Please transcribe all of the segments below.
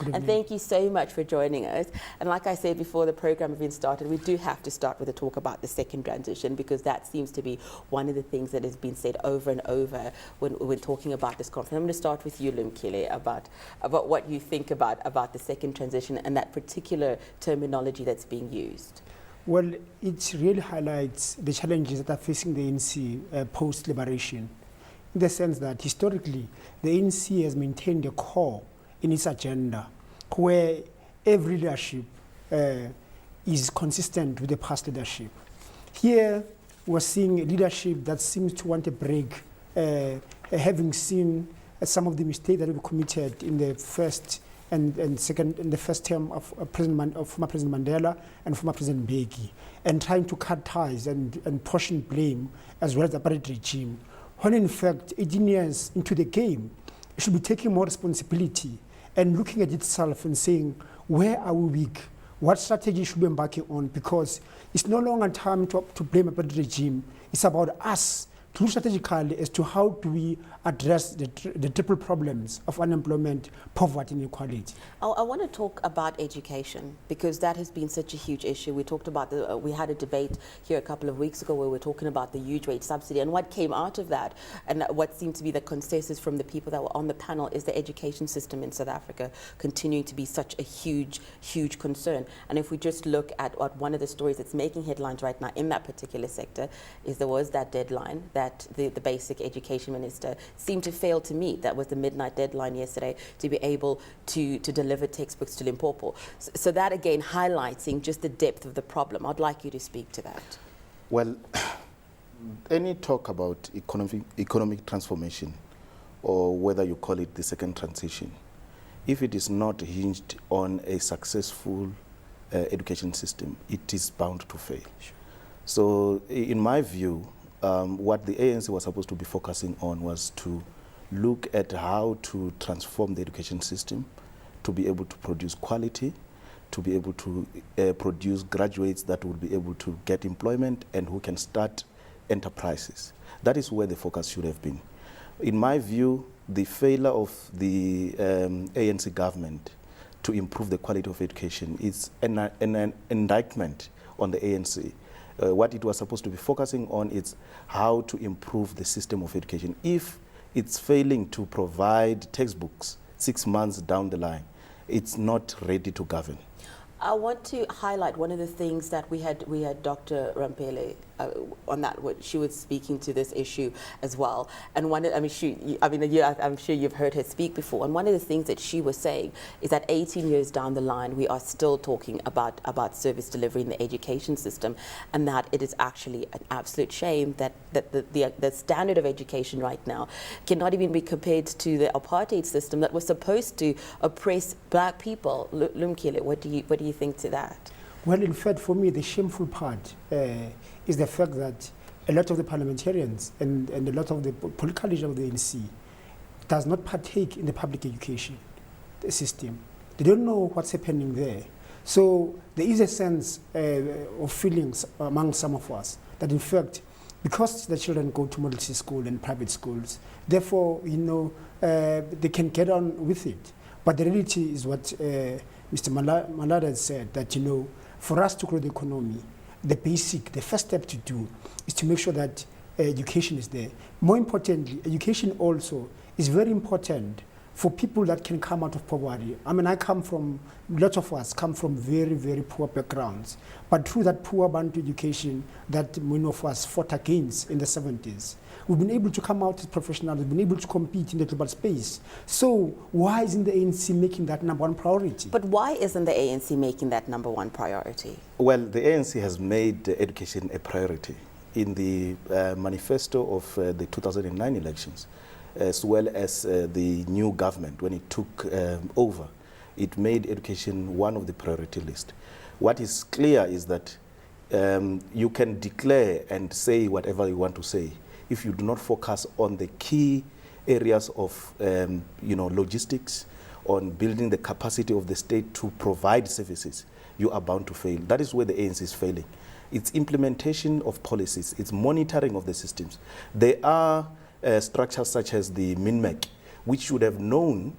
And thank you so much for joining us. And like I said before the program even started, we do have to start with a talk about the second transition, because that seems to be one of the things that has been said over and over when we're talking about this conference. I'm going to start with you, Lumkile, about what you think about the second transition and that particular terminology that's being used. Well, it really highlights the challenges that are facing the ANC post-liberation, in the sense that historically the ANC has maintained a core in its agenda where every leadership is consistent with the past leadership. Here we're seeing a leadership that seems to want a break, having seen some of the mistakes that were committed in the first and second, in the first term of former President Mandela and former President Mbeki, and trying to cut ties and portion blame as well as the apartheid regime, when in fact 18 years into the game, it should be taking more responsibility and looking at itself and saying, where are we weak? What strategy should we embark on? Because it's no longer time to blame a apartheid regime. It's about us to look strategically as to how do we address the triple problems of unemployment, poverty, and inequality. I want to talk about education, because that has been such a huge issue. We talked about we had a debate here a couple of weeks ago where we were talking about the huge wage subsidy, and what came out of that, and what seemed to be the consensus from the people that were on the panel, is the education system in South Africa continuing to be such a huge, huge concern. And if we just look at what one of the stories that's making headlines right now in that particular sector is there was that deadline that the basic education minister seemed to fail to meet. That was the midnight deadline yesterday, to be able to deliver textbooks to Limpopo. So that again highlighting just the depth of the problem. I'd like you to speak to that. Well, any talk about economic transformation, or whether you call it the second transition, if it is not hinged on a successful education system, it is bound to fail. Sure. So in my view, what the ANC was supposed to be focusing on was to look at how to transform the education system to be able to produce quality, to be able to produce graduates that will be able to get employment and who can start enterprises. That is where the focus should have been. In my view, the failure of the ANC government to improve the quality of education is an indictment on the ANC. What it was supposed to be focusing on is how to improve the system of education. If it's failing to provide textbooks 6 months down the line, it's not ready to govern. I want to highlight one of the things that we had Dr. Rampele on that. She was speaking to this issue as well, and I'm sure you've heard her speak before. And one of the things that she was saying is that 18 years down the line, we are still talking about service delivery in the education system, and that it is actually an absolute shame that the standard of education right now cannot even be compared to the apartheid system that was supposed to oppress black people. Lumkile, what do you think to that? Well, in fact, for me, the shameful part is the fact that a lot of the parliamentarians and a lot of the political leaders of the ANC does not partake in the public education system. They don't know what's happening there. So there is a sense of feelings among some of us that, in fact, because the children go to model school and private schools, therefore, they can get on with it. But the reality is what Mr. Malada has said, that, for us to grow the economy, the first step to do is to make sure that education is there. More importantly, education also is very important for people that can come out of poverty. I mean, lots of us come from very, very poor backgrounds. But through that poor Bantu education that many of us fought against in the 70s, we've been able to come out as professionals, we've been able to compete in the global space. So why isn't the ANC making that number one priority? But why isn't the ANC making that number one priority? Well, the ANC has made education a priority. In the manifesto of the 2009 elections, as well as the new government, when it took over, it made education one of the priority list. What is clear is that you can declare and say whatever you want to say. If you do not focus on the key areas of logistics, on building the capacity of the state to provide services, you are bound to fail. That is where the ANC is failing. It's implementation of policies, it's monitoring of the systems. There are structures such as the MINMEC, which should have known,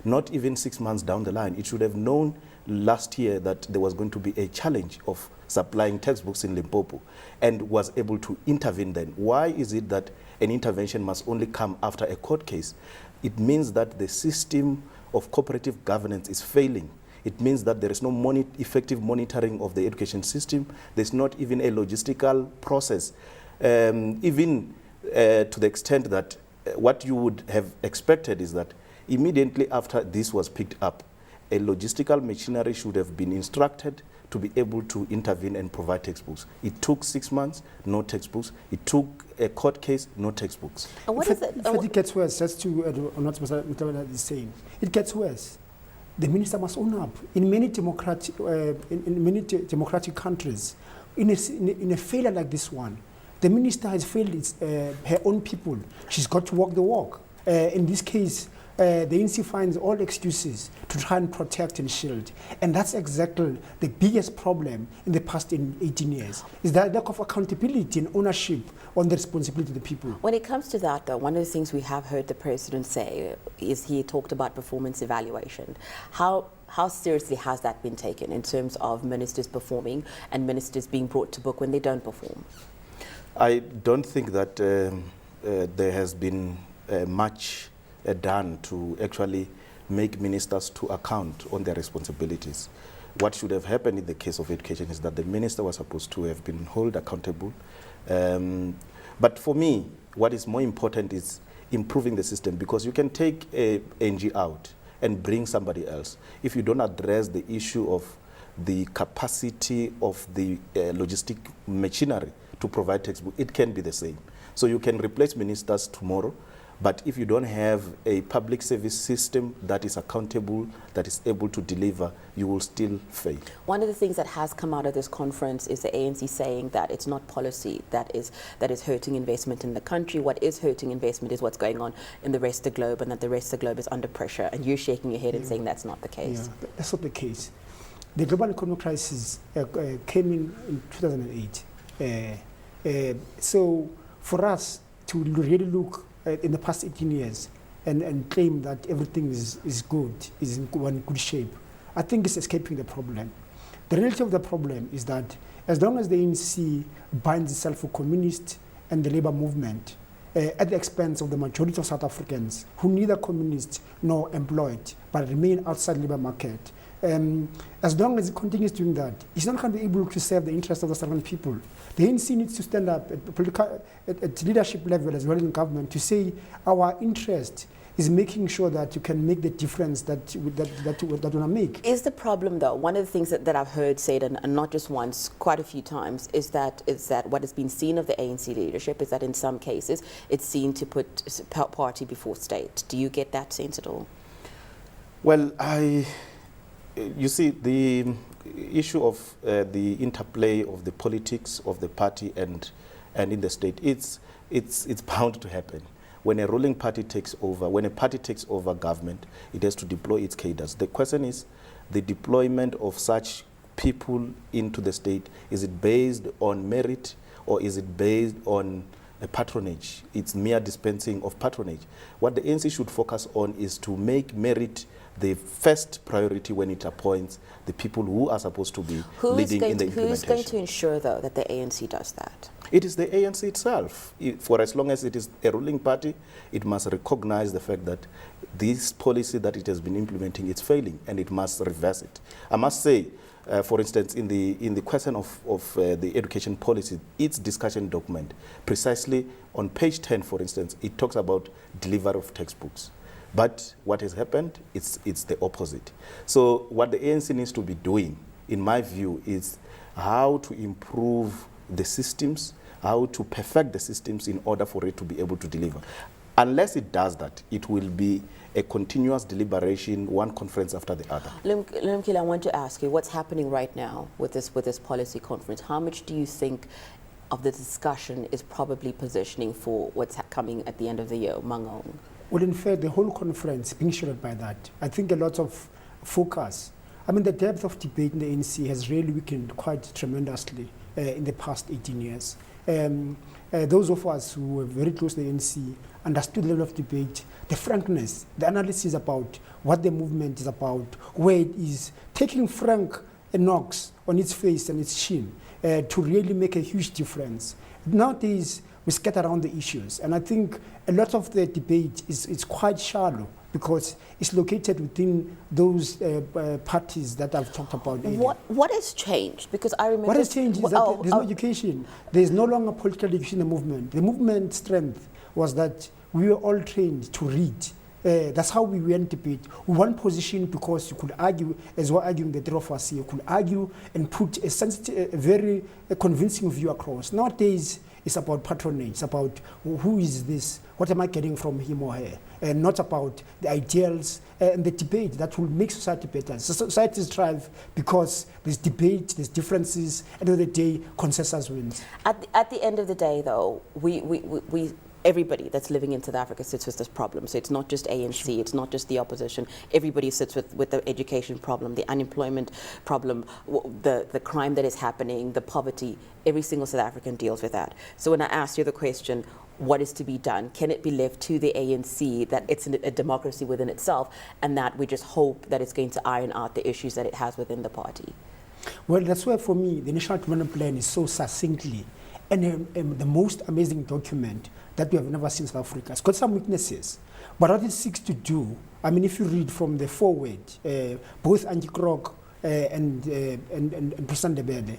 not even 6 months down the line, it should have known last year that there was going to be a challenge of supplying textbooks in Limpopo and was able to intervene then. Why is it that an intervention must only come after a court case? It means that the system of cooperative governance is failing. It means that there is no effective monitoring of the education system. There's not even a logistical process, even to the extent that what you would have expected is that immediately after this was picked up, a logistical machinery should have been instructed to be able to intervene and provide textbooks. It took 6 months, no textbooks. It took a court case, no textbooks. And what is it? It gets worse, just to on what Mr. Malada is saying. It gets worse. The minister must own up. In many democratic countries, in a failure like this one, the minister has failed her own people. She's got to walk the walk. In this case, the ANC finds all excuses to try and protect and shield. And that's exactly the biggest problem in the past 18 years, is that lack of accountability and ownership on the responsibility of the people. When it comes to that, though, one of the things we have heard the president say is he talked about performance evaluation. How seriously has that been taken in terms of ministers performing and ministers being brought to book when they don't perform? I don't think that there has been much done to actually make ministers to account on their responsibilities. What should have happened in the case of education is that the minister was supposed to have been held accountable. But for me, what is more important is improving the system, because you can take a NG out and bring somebody else. If you don't address the issue of the capacity of the logistic machinery to provide textbook, it can be the same. So you can replace ministers tomorrow, but if you don't have a public service system that is accountable, that is able to deliver, you will still fail. One of the things that has come out of this conference is the ANC saying that it's not policy that is hurting investment in the country. What is hurting investment is what's going on in the rest of the globe, and that the rest of the globe is under pressure. And you're shaking your head and saying that's not the case. Yeah, that's not the case. The global economic crisis came in 2008. So for us to really look in the past 18 years and claim that everything is good, is in good shape, I think it's escaping the problem. The reality of the problem is that as long as the ANC binds itself for communist and the labor movement at the expense of the majority of South Africans who neither communist nor employed but remain outside the labor market, as long as it continues doing that, it's not going to be able to serve the interests of the South African people. The ANC needs to stand up at leadership level as well in government to say our interest is making sure that you can make the difference that you want to make. Is the problem, though, one of the things that I've heard said, and not just once, quite a few times, is that what has been seen of the ANC leadership is that in some cases it's seen to put party before state. Do you get that sense at all? Well, you see, the issue of the interplay of the politics of the party and in the state, it's bound to happen. When a ruling party takes over, when a party takes over government, it has to deploy its cadres. The question is, the deployment of such people into the state, is it based on merit or is it based on a patronage? It's mere dispensing of patronage. What the ANC should focus on is to make merit the first priority when it appoints the people who are supposed to be leading in the implementation. Who's going to ensure, though, that the ANC does that? It is the ANC itself. For as long as it is a ruling party, it must recognize the fact that this policy that it has been implementing is failing, and it must reverse it. I must say, for instance, in the question of the education policy, its discussion document, precisely on page 10, for instance, it talks about delivery of textbooks. But what has happened, it's the opposite. So what the ANC needs to be doing, in my view, is how to improve the systems, how to perfect the systems in order for it to be able to deliver. Unless it does that, it will be a continuous deliberation, one conference after the other. Lumkile, I want to ask you, what's happening right now with this policy conference? How much do you think of the discussion is probably positioning for what's coming at the end of the year, Mangong? Well, in fact, the whole conference being shadowed by that, I think a lot of focus, I mean, the depth of debate in the ANC has really weakened quite tremendously in the past 18 years. Those of us who were very close to the ANC understood the level of debate, the frankness, the analysis about what the movement is about, where it is, taking frank knocks on its face and its chin to really make a huge difference. Nowadays, we scatter around the issues, and I think a lot of the debate is quite shallow because it's located within those parties that I've talked about earlier. What has changed? Because I remember... What has changed is that there's no education. There's no longer political education in the movement. The movement's strength was that we were all trained to read. That's how we went debate. We won position because you could argue, as we're arguing the three of us here, you could argue and put a sensitive, a very convincing view across. Nowadays, it's about patronage. It's about who is this, what am I getting from him or her, and not about the ideals and the debate that will make society better. So societies thrive because there's debate, there's differences, and at the end of the day, consensus wins. At the end of the day, though, everybody that's living in South Africa sits with this problem. So it's not just ANC, it's not just the opposition. Everybody sits with the education problem, the unemployment problem, the crime that is happening, the poverty. Every single South African deals with that. So when I asked you the question, what is to be done? Can it be left to the ANC that it's a democracy within itself and that we just hope that it's going to iron out the issues that it has within the party? Well, that's why for me, the National Development Plan is so succinctly and the most amazing document that we have never seen in South Africa. It's got some weaknesses, but what it seeks to do, I mean, if you read from the foreword, both Angie Krog and President Debede,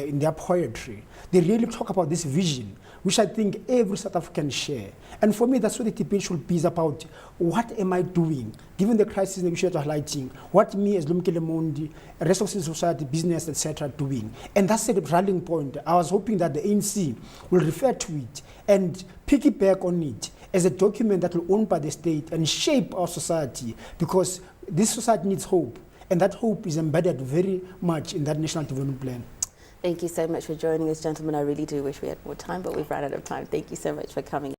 in their poetry, they really talk about this vision, which I think every South African share. And for me, that's what the debate should be, is about what am I doing, given the crisis that we should highlighting, what me as Lumkile Mondi, the rest of civil society, business, etc. doing. And that's the rallying point. I was hoping that the ANC will refer to it and piggyback on it as a document that will own by the state and shape our society, because this society needs hope. And that hope is embedded very much in that National Development Plan. Thank you so much for joining us, gentlemen. I really do wish we had more time, but we've run out of time. Thank you so much for coming.